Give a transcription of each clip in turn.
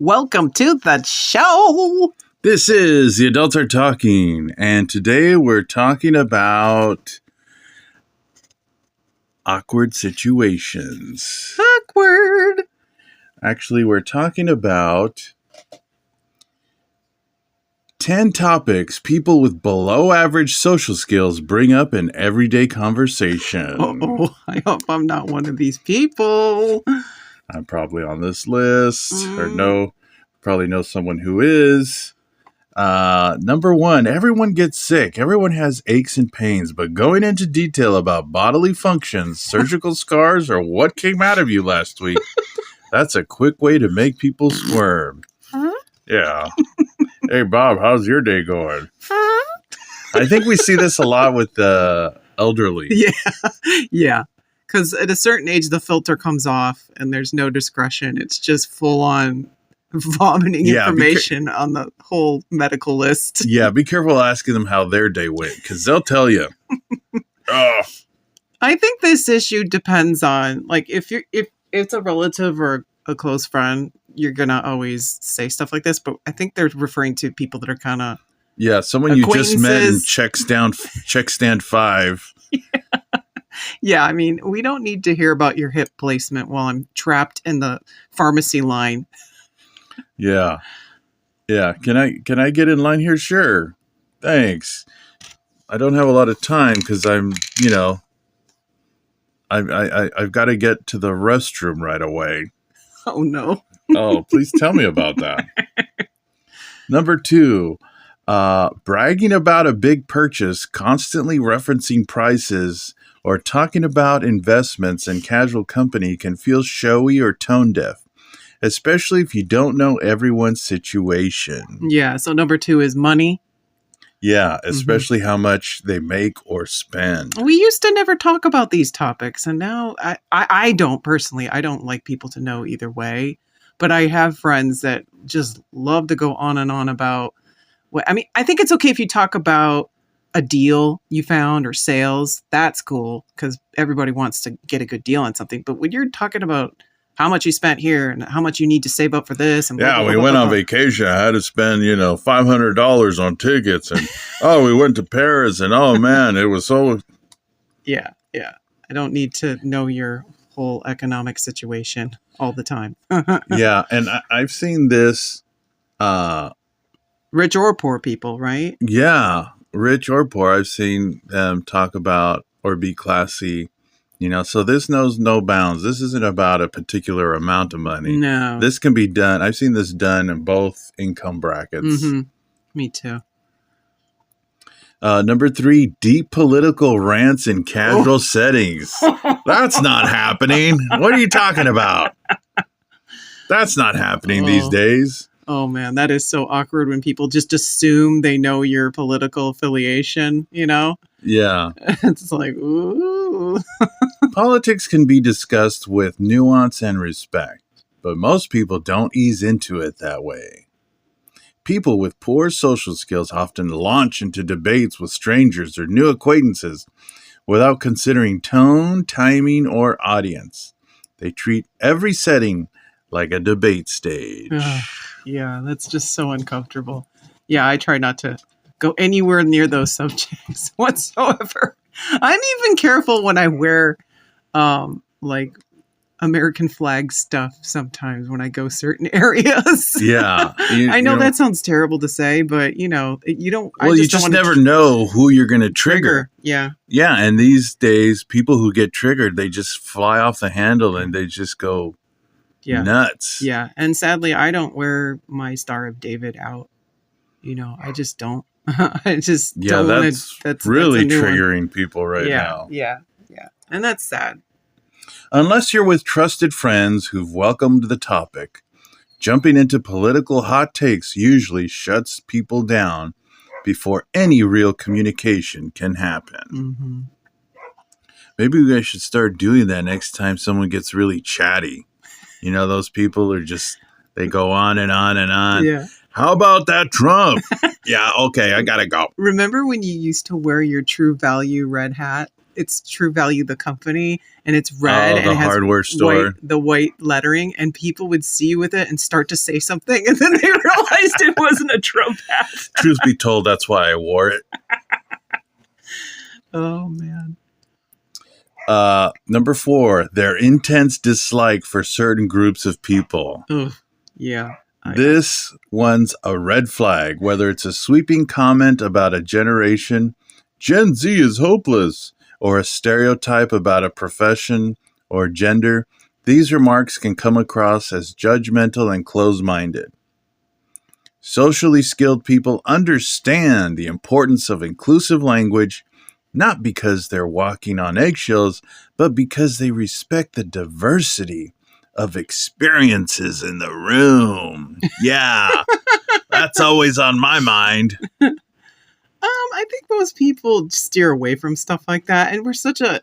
Welcome to the show. This is The Adults Are Talking, and today we're talking about awkward situations. Awkward. Actually, we're talking about 10 topics people with below average social skills bring up in everyday conversation. Oh, I hope I'm not one of these people. I'm probably on this list, or probably know someone who is. Number one, everyone gets sick. Everyone has aches and pains, but going into detail about bodily functions, surgical scars, or what came out of you last week, that's a quick way to make people squirm. Huh? Yeah. Hey, Bob, how's your day going? I think we see this a lot with the elderly. Yeah. Because at a certain age, the filter comes off and there's no discretion. It's just full on vomiting information on the whole medical list. Yeah, be careful asking them how their day went, because they'll tell you. Oh. I think this issue depends on, like, if it's a relative or a close friend, you're gonna always say stuff like this. But I think they're referring to people that are kind of someone you just met in check stand 5. Yeah, I mean, we don't need to hear about your hip placement while I'm trapped in the pharmacy line. Yeah. Can I get in line here? Sure. Thanks. I don't have a lot of time because I'm, I've got to get to the restroom right away. Oh no. Oh, please tell me about that. Number 2, bragging about a big purchase, constantly referencing prices, or talking about investments in casual company can feel showy or tone deaf, especially if you don't know everyone's situation. Yeah, so number 2 is money. Yeah, especially how much they make or spend. We used to never talk about these topics, and now I don't personally. I don't like people to know either way, but I have friends that just love to go on and on about what. I mean, I think it's okay if you talk about a deal you found or sales. That's cool because everybody wants to get a good deal on something. But when you're talking about how much you spent here and how much you need to save up for this. And we went on vacation. I had to spend, $500 on tickets. And, we went to Paris. And, oh, man, it was so... Yeah. I don't need to know your whole economic situation all the time. Yeah, and I've seen this... rich or poor people, right? Yeah, rich or poor. I've seen them talk about or be classy. So this knows no bounds. This isn't about a particular amount of money. No. This can be done. I've seen this done in both income brackets. Mm-hmm. Me too. Number 3, deep political rants in casual settings. That's not happening. What are you talking about? That's not happening these days. Oh, man, that is so awkward when people just assume they know your political affiliation, Yeah. It's like, ooh. Politics can be discussed with nuance and respect, but most people don't ease into it that way. People with poor social skills often launch into debates with strangers or new acquaintances without considering tone, timing, or audience. They treat every setting like a debate stage. Yeah, that's just so uncomfortable. Yeah, I try not to go anywhere near those subjects whatsoever. I'm even careful when I wear like American flag stuff sometimes when I go certain areas. Yeah. I know that sounds terrible to say, but you don't. Well, you just never know who you're going to trigger. Yeah. Yeah. And these days, people who get triggered, they just fly off the handle and they just go nuts. Yeah. And sadly, I don't wear my Star of David out. I just don't. I just don't want to. That's really triggering people right now. Yeah. And that's sad. Unless you're with trusted friends who've welcomed the topic, jumping into political hot takes usually shuts people down before any real communication can happen. Mm-hmm. Maybe we should start doing that next time someone gets really chatty. Those people are just, they go on and on and on. Yeah. How about that Trump? Yeah, okay, I gotta go. Remember when you used to wear your True Value red hat? it's True Value, the company, and it's red and the it has hardware store. the white lettering, and people would see you with it and start to say something, and then they realized it wasn't a Trump hat. Truth be told, that's why I wore it. Oh man. Number 4, their intense dislike for certain groups of people. Ugh. Yeah. This one's a red flag, whether it's a sweeping comment about a generation, Gen Z is hopeless, or a stereotype about a profession or gender. These remarks can come across as judgmental and closed-minded. Socially skilled people understand the importance of inclusive language, not because they're walking on eggshells, but because they respect the diversity of experiences in the room. Yeah, that's always on my mind. I think most people steer away from stuff like that, and we're such a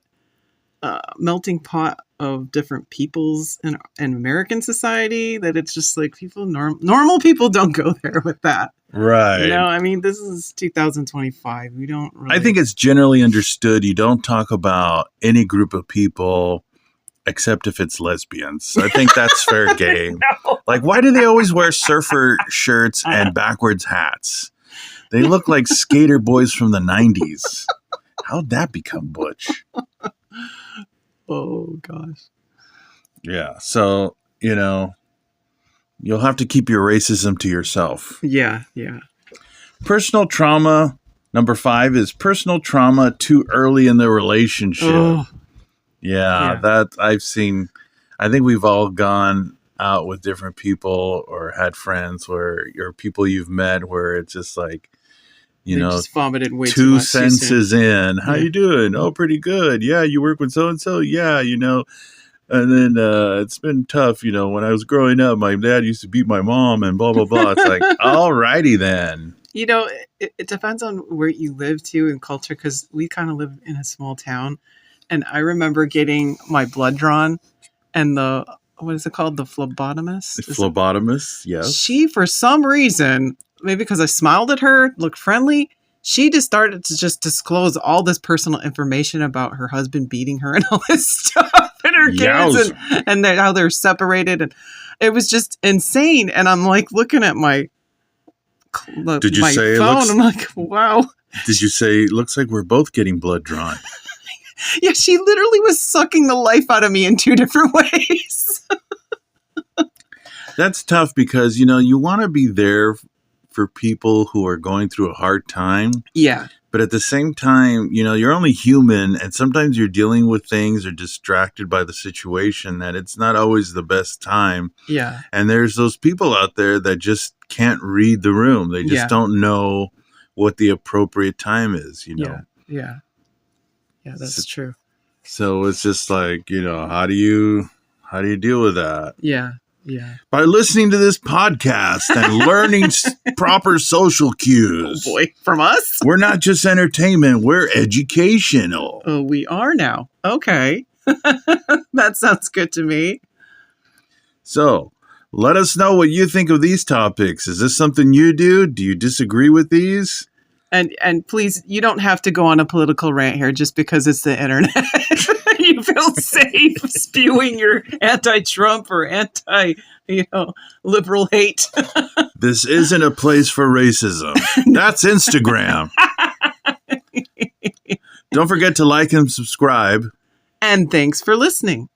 melting pot of different peoples in American society that it's just like people normal people don't go there with that. Right. You know, I mean, this is 2025. We don't really... I think it's generally understood you don't talk about any group of people except if it's lesbians. I think that's fair game. No. Like, why do they always wear surfer shirts and backwards hats? They look like skater boys from the 90s. How'd that become butch? Oh, gosh. Yeah. So, you know, you'll have to keep your racism to yourself. Yeah, yeah. Personal trauma. Number 5 is personal trauma too early in the relationship. Oh, Yeah, that I've seen. I think we've all gone out with different people or had friends where or people you've met where it's just like, you they know, just vomited way too two much too soon. sentences in. How Yeah. you doing? Oh, pretty good. Yeah, you work with so and so. Yeah, you know. And then it's been tough, you know. When I was growing up, my dad used to beat my mom and blah blah blah. It's like, alrighty then. You know, it depends on where you live too in culture, because we kind of live in a small town. And I remember getting my blood drawn, and what is it called? The phlebotomist? Phlebotomist, yes. She, for some reason, maybe because I smiled at her, looked friendly, she just started to just disclose all this personal information about her husband beating her and all this stuff, and her kids, and how they're separated. And it was just insane. And I'm like looking at my Did you my say phone. I'm like, wow. Did you say it looks like we're both getting blood drawn? Yeah, she literally was sucking the life out of me in 2 different ways. That's tough because, you know, you want to be there for people who are going through a hard time. Yeah. But at the same time, you know, you're only human, and sometimes you're dealing with things or distracted by the situation that it's not always the best time. Yeah. And there's those people out there that just can't read the room. They just don't know what the appropriate time is, you know. Yeah. Yeah, that's true. So it's just like, you know, how do you deal with that? Yeah. Yeah. By listening to this podcast and learning proper social cues. Oh boy, from us? We're not just entertainment, we're educational. Oh, we are now. Okay. That sounds good to me. So, let us know what you think of these topics. Is this something you do? Do you disagree with these? And please, you don't have to go on a political rant here just because it's the internet. You feel safe spewing your anti-Trump or liberal hate. This isn't a place for racism. That's Instagram. Don't forget to like and subscribe. And thanks for listening.